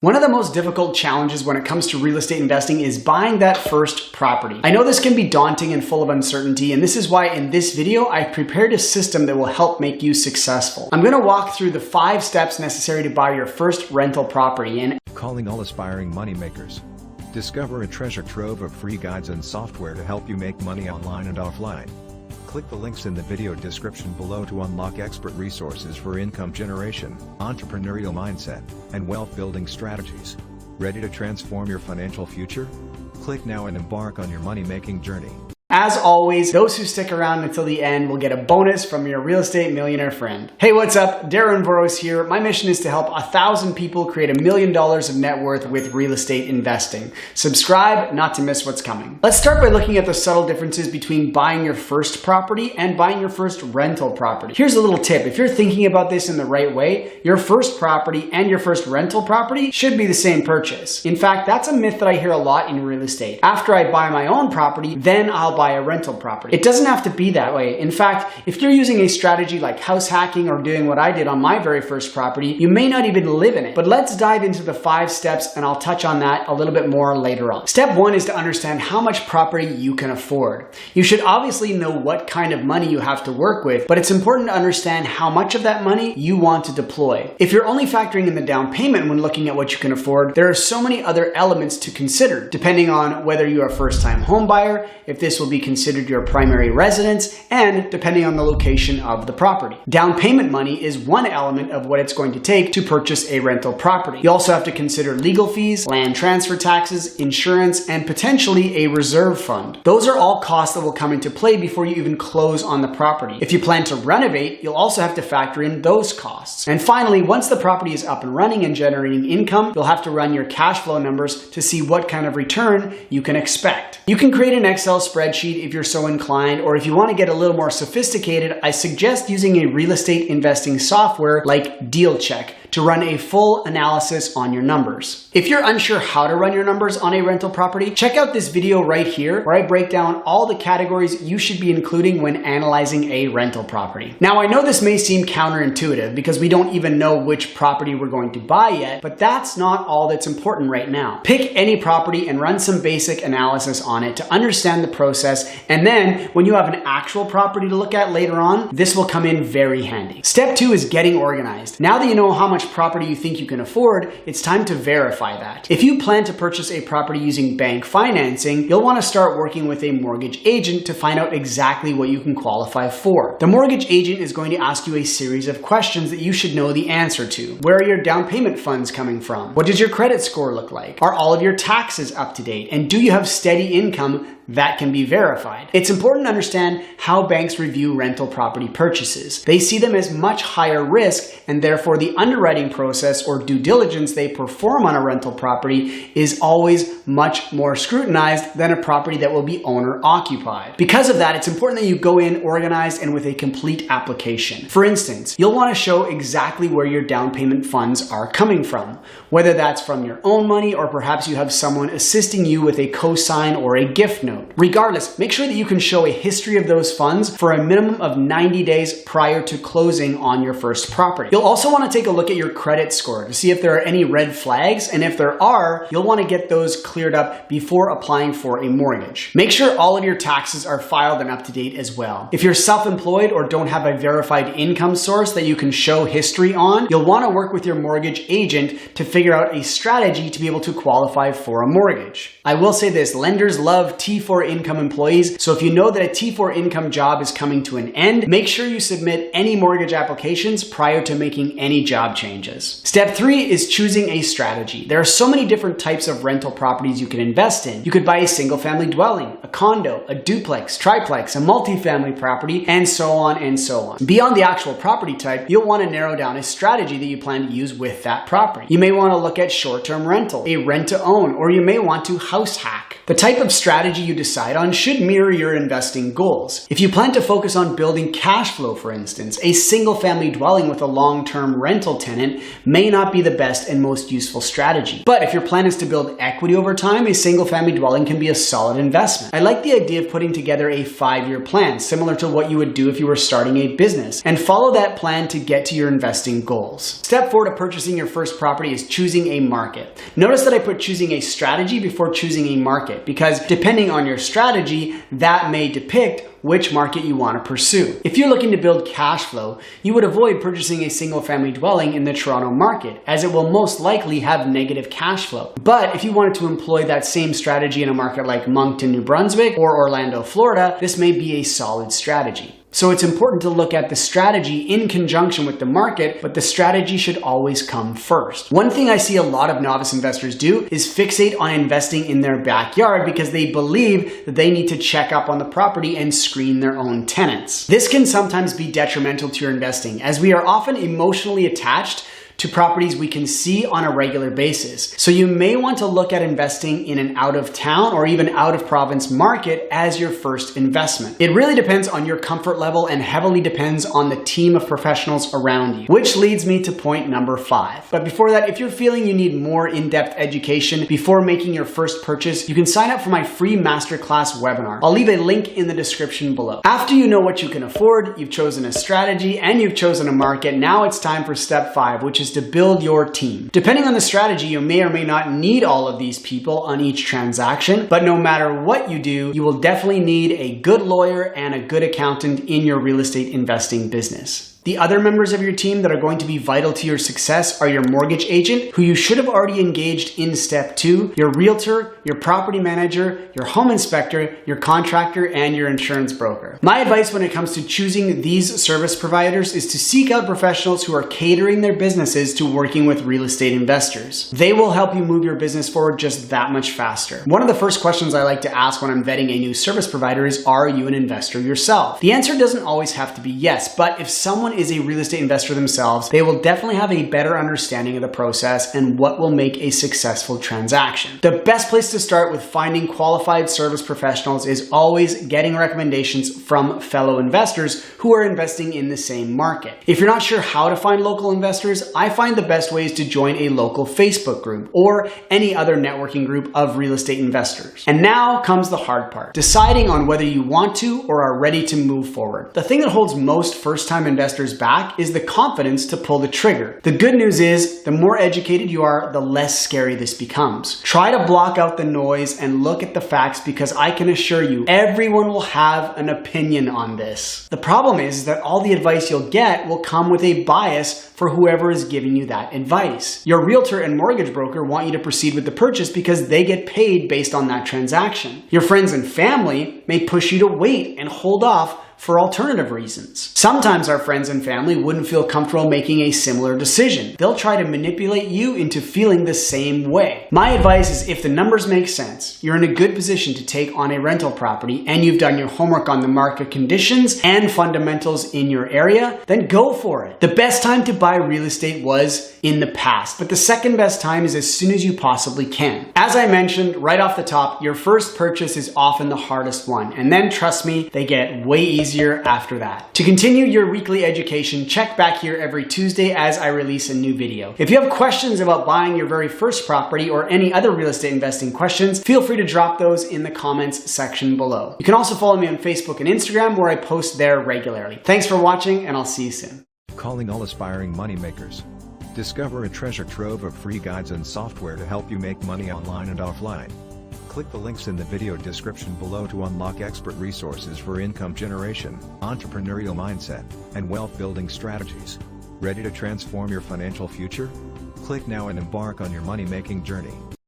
One of the most difficult challenges when it comes to real estate investing is buying that first property. I know this can be daunting and full of uncertainty, and this is why in this video, I prepared a system that will help make you successful. I'm going to walk through the 5 steps necessary to buy your first rental property. And calling all aspiring moneymakers. Discover a treasure trove of free guides and software to help you make money online and offline. Click the links in the video description below to unlock expert resources for income generation, entrepreneurial mindset, and wealth building strategies. Ready to transform your financial future? Click now and embark on your money-making journey. as always, those who stick around until the end will get a bonus from your real estate millionaire friend. Hey, what's up? Darren Burrows here. My mission is to help 1,000 people create $1 million of net worth with real estate investing. Subscribe not to miss what's coming. Let's start by looking at the subtle differences between buying your first property and buying your first rental property. Here's a little tip. If you're thinking about this in the right way, your first property and your first rental property should be the same purchase. In fact, that's a myth that I hear a lot in real estate. After I buy my own property, then I'll buy a rental property. It doesn't have to be that way. In fact, if you're using a strategy like house hacking or doing what I did on my very first property, you may not even live in it. But let's dive into the 5 steps and I'll touch on that a little bit more later on. Step 1 is to understand how much property you can afford. You should obviously know what kind of money you have to work with, but it's important to understand how much of that money you want to deploy. If you're only factoring in the down payment when looking at what you can afford, there are so many other elements to consider, depending on whether you're a first-time home buyer, if this will be considered your primary residence, and depending on the location of the property. Down payment money is one element of what it's going to take to purchase a rental property. You also have to consider legal fees, land transfer taxes, insurance, and potentially a reserve fund. Those are all costs that will come into play before you even close on the property. If you plan to renovate, you'll also have to factor in those costs. And finally, once the property is up and running and generating income, you'll have to run your cash flow numbers to see what kind of return you can expect. You can create an Excel spreadsheet if you're so inclined, or if you want to get a little more sophisticated, I suggest using a real estate investing software like DealCheck to run a full analysis on your numbers. If you're unsure how to run your numbers on a rental property, check out this video right here where I break down all the categories you should be including when analyzing a rental property. Now, I know this may seem counterintuitive because we don't even know which property we're going to buy yet, but that's not all that's important right now. Pick any property and run some basic analysis on it to understand the process, and then when you have an actual property to look at later on, this will come in very handy. Step 2 is getting organized. Now that you know how much property you think you can afford, it's time to verify that. If you plan to purchase a property using bank financing, you'll want to start working with a mortgage agent to find out exactly what you can qualify for. The mortgage agent is going to ask you a series of questions that you should know the answer to. Where are your down payment funds coming from? What does your credit score look like? Are all of your taxes up to date? And do you have steady income that can be verified? It's important to understand how banks review rental property purchases. They see them as much higher risk, and therefore the underwriting process or due diligence they perform on a rental property is always much more scrutinized than a property that will be owner occupied. Because of that, it's important that you go in organized and with a complete application. For instance, you'll want to show exactly where your down payment funds are coming from, whether that's from your own money or perhaps you have someone assisting you with a cosign or a gift note. Regardless, make sure that you can show a history of those funds for a minimum of 90 days prior to closing on your first property. You'll also want to take a look at your credit score to see if there are any red flags, and if there are, you'll want to get those cleared up before applying for a mortgage. Make sure all of your taxes are filed and up to date as well. If you're self-employed or don't have a verified income source that you can show history on, you'll want to work with your mortgage agent to figure out a strategy to be able to qualify for a mortgage. I will say this, lenders love T4 income employees, so if you know that a T4 income job is coming to an end, make sure you submit any mortgage applications prior to making any job changes. Step 3 is choosing a strategy. There are so many different types of rental properties you can invest in. You could buy a single family dwelling, a condo, a duplex, triplex, a multifamily property, and so on and so on. Beyond the actual property type, you'll want to narrow down a strategy that you plan to use with that property. You may want to look at short-term rental, a rent-to-own, or you may want to house hack. The type of strategy you decide on should mirror your investing goals. If you plan to focus on building cash flow, for instance, a single-family dwelling with a long-term rental tenant may not be the best and most useful strategy. But if your plan is to build equity over time, a single-family dwelling can be a solid investment. I like the idea of putting together a 5-year plan, similar to what you would do if you were starting a business, and follow that plan to get to your investing goals. Step 4 to purchasing your first property is choosing a market. Notice that I put choosing a strategy before choosing a market, because depending on your strategy, that may depict which market you want to pursue. If you're looking to build cash flow, you would avoid purchasing a single-family dwelling in the Toronto market, as it will most likely have negative cash flow. But if you wanted to employ that same strategy in a market like Moncton, New Brunswick, or Orlando, Florida, this may be a solid strategy. So it's important to look at the strategy in conjunction with the market, but the strategy should always come first. One thing I see a lot of novice investors do is fixate on investing in their backyard because they believe that they need to check up on the property and screen their own tenants. This can sometimes be detrimental to your investing, as we are often emotionally attached to properties we can see on a regular basis. So you may want to look at investing in an out-of-town or even out-of-province market as your first investment. It really depends on your comfort level and heavily depends on the team of professionals around you, which leads me to point number 5. But before that, if you're feeling you need more in-depth education before making your first purchase, you can sign up for my free masterclass webinar. I'll leave a link in the description below. After you know what you can afford, you've chosen a strategy, and you've chosen a market, now it's time for step 5, which is to build your team. Depending on the strategy, you may or may not need all of these people on each transaction, but no matter what you do, you will definitely need a good lawyer and a good accountant in your real estate investing business. The other members of your team that are going to be vital to your success are your mortgage agent, who you should have already engaged in step 2, your realtor, your property manager, your home inspector, your contractor, and your insurance broker. My advice when it comes to choosing these service providers is to seek out professionals who are catering their businesses to working with real estate investors. They will help you move your business forward just that much faster. One of the first questions I like to ask when I'm vetting a new service provider is, are you an investor yourself? The answer doesn't always have to be yes, but if someone is a real estate investor themselves, they will definitely have a better understanding of the process and what will make a successful transaction. The best place to start with finding qualified service professionals is always getting recommendations from fellow investors who are investing in the same market. If you're not sure how to find local investors, I find the best way is to join a local Facebook group or any other networking group of real estate investors. And now comes the hard part, deciding on whether you want to or are ready to move forward. The thing that holds most first-time investors back is the confidence to pull the trigger. The good news is, the more educated you are, the less scary this becomes. Try to block out the noise and look at the facts, because I can assure you, everyone will have an opinion on this. The problem is that all the advice you'll get will come with a bias for whoever is giving you that advice. Your realtor and mortgage broker want you to proceed with the purchase because they get paid based on that transaction. Your friends and family may push you to wait and hold off for alternative reasons. Sometimes our friends and family wouldn't feel comfortable making a similar decision. They'll try to manipulate you into feeling the same way. My advice is, if the numbers make sense, you're in a good position to take on a rental property, and you've done your homework on the market conditions and fundamentals in your area, then go for it. The best time to buy real estate was in the past, but the second best time is as soon as you possibly can. As I mentioned right off the top, your first purchase is often the hardest one, and then trust me, they get way easier after that. To continue your weekly education, check back here every Tuesday as I release a new video. If you have questions about buying your very first property or any other real estate investing questions, feel free to drop those in the comments section below. You can also follow me on Facebook and Instagram, where I post there regularly. Thanks for watching, and I'll see you soon. Calling all aspiring moneymakers. Discover a treasure trove of free guides and software to help you make money online and offline. Click the links in the video description below to unlock expert resources for income generation, entrepreneurial mindset, and wealth building strategies. Ready to transform your financial future? Click now and embark on your money-making journey.